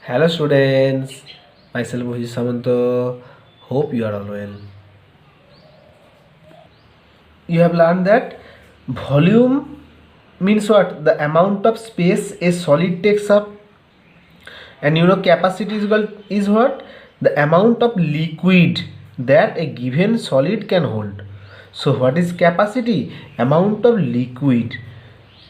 Hello students, myself Bhuji Samanto. Hope you are all well. You have learned that volume means what? The amount of space a solid takes up, and capacity is what? The amount of liquid that a given solid can hold. So what is capacity? Amount of liquid.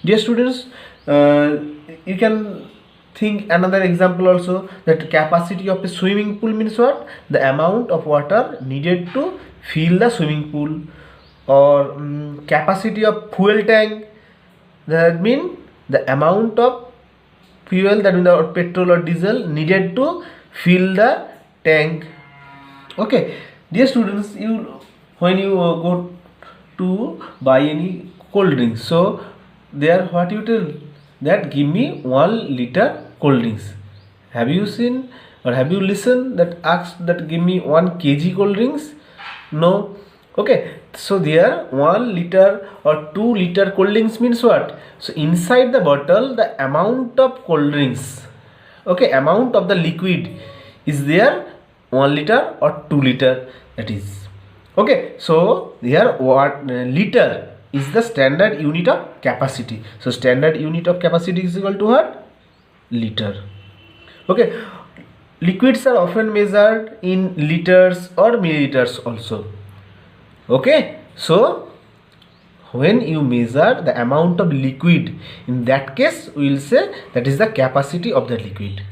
Dear students, you can think another example also, that capacity of a swimming pool means what? The amount of water needed to fill the swimming pool. Or capacity of fuel tank, that means the amount of fuel, that means the petrol or diesel needed to fill the tank. Okay, dear students, when you go to buy any cold drinks, so there what you tell, that give me 1 liter cold drinks. Have you seen or have you listened that asked that give me 1 kg cold drinks? No. Okay, so there 1 liter or 2 liter cold drinks means what? So inside the bottle, the amount of cold drinks, okay, amount of the liquid is there 1 liter or 2 liter, that is. Okay, so here what liter is the standard unit of capacity. So standard unit of capacity is equal to what? Liter. Okay, liquids are often measured in liters or milliliters also. Okay, so when you measure the amount of liquid, in that case we will say that is the capacity of the liquid.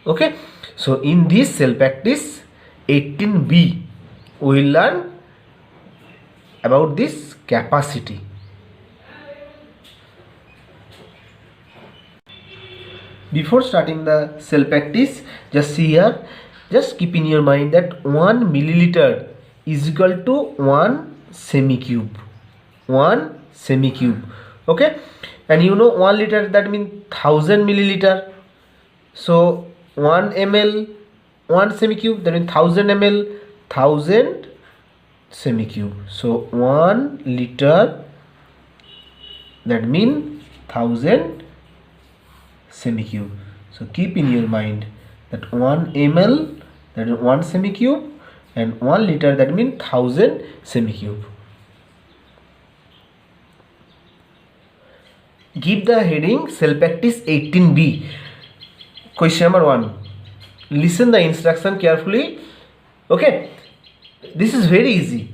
Okay, so in this cell practice 18b we will learn about this capacity. Before starting the cell practice, just see here, just keep in your mind that 1 milliliter is equal to 1 semi-cube. 1 semi-cube. Okay, and 1 liter, that means 1000 milliliter. So 1 ml 1 semi-cube, that means 1000 ml 1000 semi-cube. So 1 liter, that means 1000 semi-cube. So keep in your mind that 1 ml, that is 1 semi-cube, and 1 liter, that means 1000 semi-cube. Give the heading cell practice 18b. Question number 1. Listen the instruction carefully. Okay, this is very easy.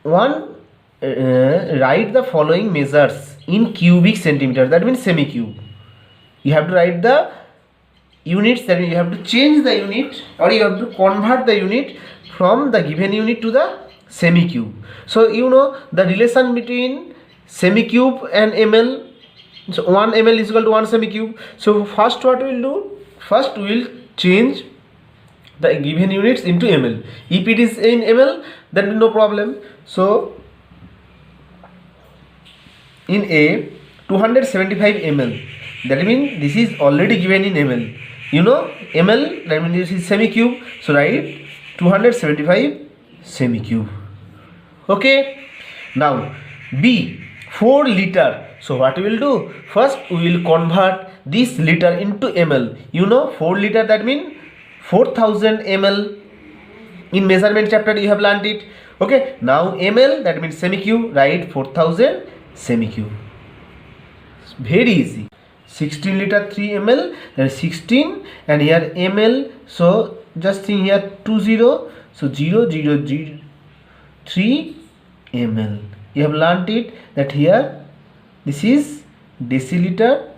Write the following measures in cubic centimeter, that means semi-cube. You have to write the units, that means you have to change the unit, or you have to convert the unit from the given unit to the semi-cube. So the relation between semi-cube and ml. So 1 ml is equal to 1 semi-cube. So first what we will do? First we will change the given units into ml. If it is in ml, then no problem. So in a 275 ml, that means this is already given in ml. Ml, that means this is semi-cube. So write 275 semi-cube. Okay, now B, 4 liter. So what we will do? First we will convert this liter into ml. 4 liter, that means 4000 ml. In measurement chapter you have learned it. Okay, now ml, that means semi-cube, write 4000 semi-cube. Very easy. 16 liter 3 ml, that is 16, and here ml, so just think here 20, so 0.003 ml. You have learnt it that here this is deciliter,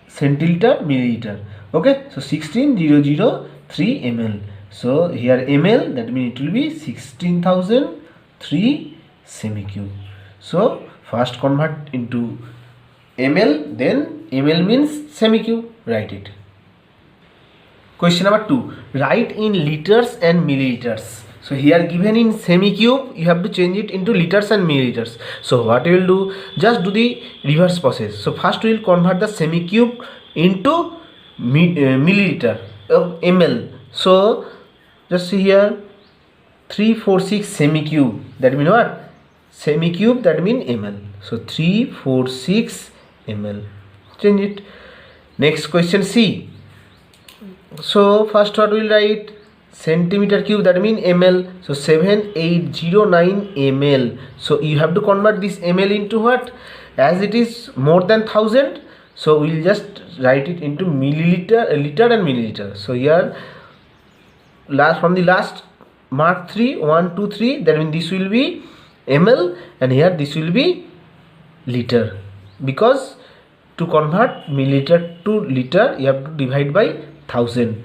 centiliter, milliliter. Okay, so 16,003 ml. So here ml, that means it will be 16,003 semi-cube. So first convert into ml, then ml means semi-cube, write it. Question number 2. Write in liters and milliliters. So here given in semi-cube, you have to change it into liters and milliliters. So what we will do? Just do the reverse process. So first we will convert the semi-cube into milliliter of ml. So just see here 346 semi-cube, that means what? Semi-cube, that means ml. So 346 ml. Change it. Next question C. So first what we'll write centimeter cube, that means ml. So 7809 ml. So you have to convert this ml into what? As it is more than 1000, so we'll just write it into milliliter, liter and milliliter. So here from the last mark 3, 1 2 3, that means this will be ml and here this will be liter, because to convert milliliter to liter you have to divide by 1000.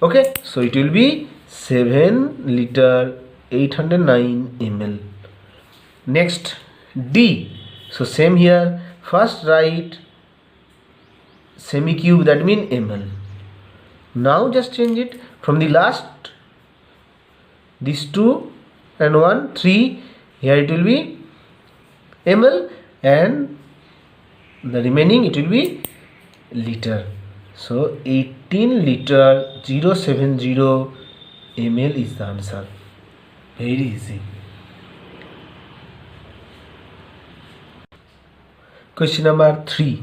Okay, so it will be 7 liter 809 ml. Next D. So same here, first write semi cube, that means ml. Now just change it from the last, these 2 and 1 3, here it will be ml and the remaining it will be liter. So 18 liter 070 ml is the answer. Very easy. Question number 3.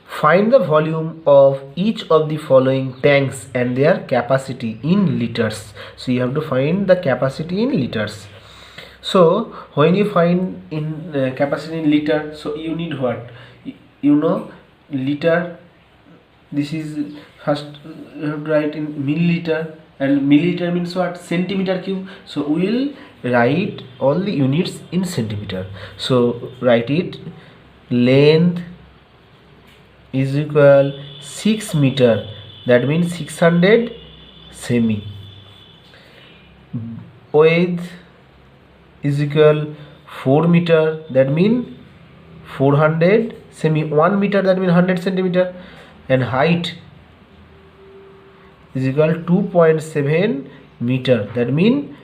Find the volume of each of the following tanks and their capacity in liters. So you have to find the capacity in liters. So when you find in capacity in liter, so you need what? You know, liter, this is first you have to write in milliliter, and milliliter means what? Centimeter cube. So we will write all the units in centimeter. So write it, length is equal 6 meter, that means 600 semi. Width is equal 4 meter, that means 400 semi. 1 meter, that means 100 centimeter. And height is equal 2.7 meter, that means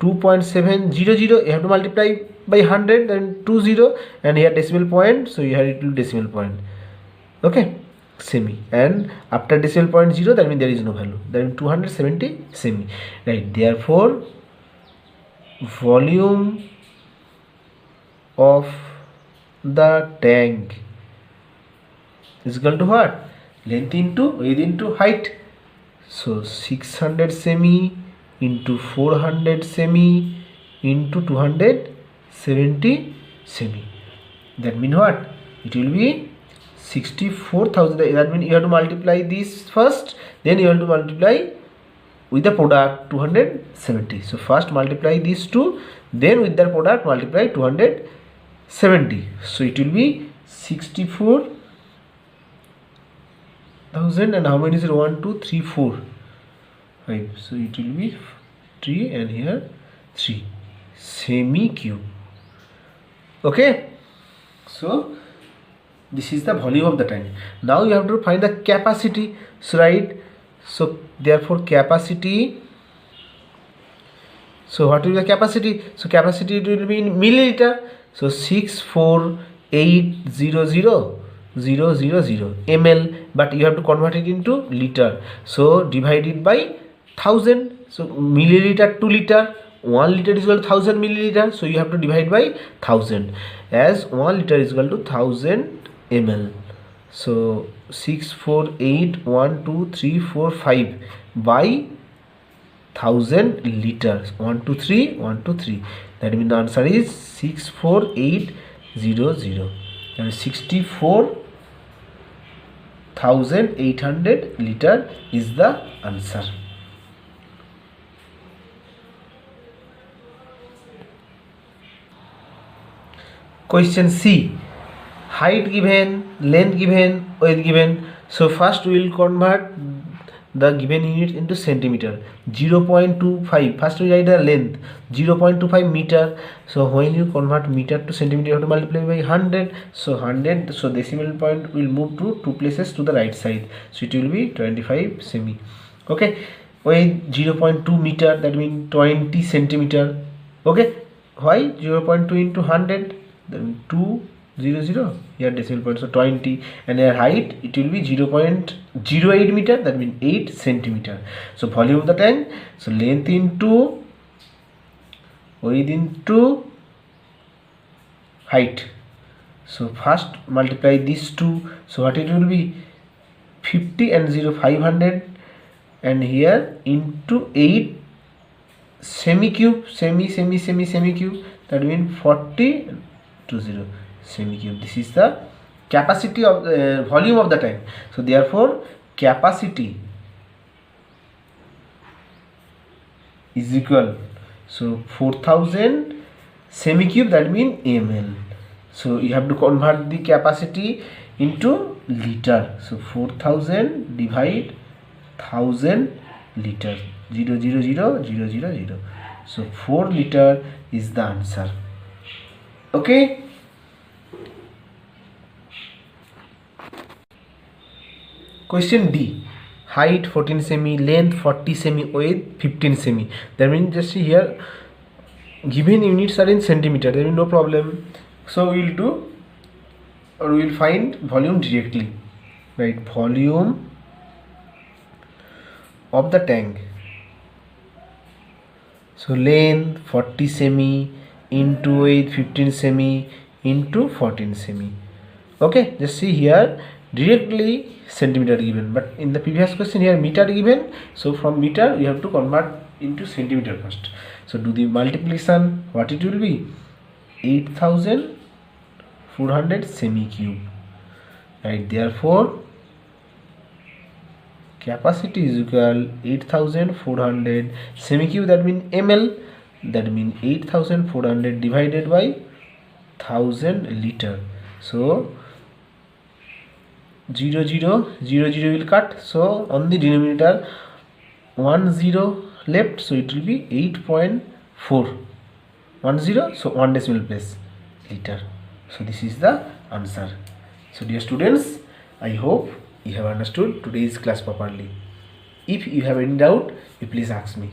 2.700. You have to multiply by 100, then 20, and here decimal point, so you have it to decimal point. Okay, semi, and after decimal point 0, that means there is no value, that means 270 semi, right? Therefore volume of the tank is equal to what? Length into width into height. So 600 semi into 400 semi into 270 semi, that means what? It will be 64,000. That means you have to multiply this first, then you have to multiply with the product 270. So first multiply these two, then with the product multiply 270. So it will be 64,000, and how many is it? 1 2 3 4 5. So it will be 3 and here 3 semi cube. Okay, so this is the volume of the tank. Now you have to find the capacity. So right, so therefore capacity, so what is the capacity? So capacity it will be in milliliter. So 64800 ml, but you have to convert it into liter. So divide it by 1000. So milliliter to liter, 1 liter is equal to 1000 milliliter. So you have to divide by 1000, as 1 liter is equal to 1000 ml. So 6481234 by 1000 liters. 1 2 3 1 2 3. That means the answer is 64800. That is 64,800 liter is the answer. Question C. Height given, length given, width given. So first we will convert the given unit into centimeter. 0.25. First we write the length, 0.25 meter. So when you convert meter to centimeter, you have to multiply by 100. So 100. So decimal point will move to 2 places to the right side. So it will be 25 semi. Okay. Width 0.2 meter. That means 20 centimeter. Okay. Why 0.2 into 100? Then 200. Here decimal point, so 20, and their height it will be 0.08 meter, that means 8 centimeter. So volume of the tank, so length into width into height. So first multiply these two, so what it will be? 50 and 0 500, and here into 8 semi cube, semi cube, that means 40 to 0 semi cube. This is the capacity of volume of the tank. So therefore capacity is equal, so 4000 semi cube, that means ml. So you have to convert the capacity into liter. So 4000 divide 1000 liter, 0 0 0 0 0 0. So 4 liter is the answer. Okay. Question D. Height 14 semi, length 40 semi, weight 15 semi. That means just see here given units are in centimeter, there is no problem. So we will do, or we will find volume directly, right? Volume of the tank. So length 40 semi into weight 15 semi into 14 semi. Okay, just see here directly centimeter given, but in the previous question here meter given. So from meter you have to convert into centimeter first. So do the multiplication, what it will be? 8400 semi cube, right? Therefore capacity is equal 8400 semi cube, that means ml, that means 8400 divided by 1000 liter. So 0 0 0 0 will cut, so on the denominator 1 0 left, so it will be 8.4 1 0, so 1 decimal place liter. So this is the answer. So dear students, I hope you have understood today's class properly. If you have any doubt, you please ask me.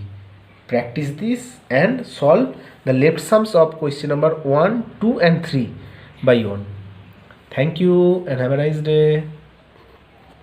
Practice this and solve the left sums of question number 1, 2 and 3 by 1. Thank you and have a nice day.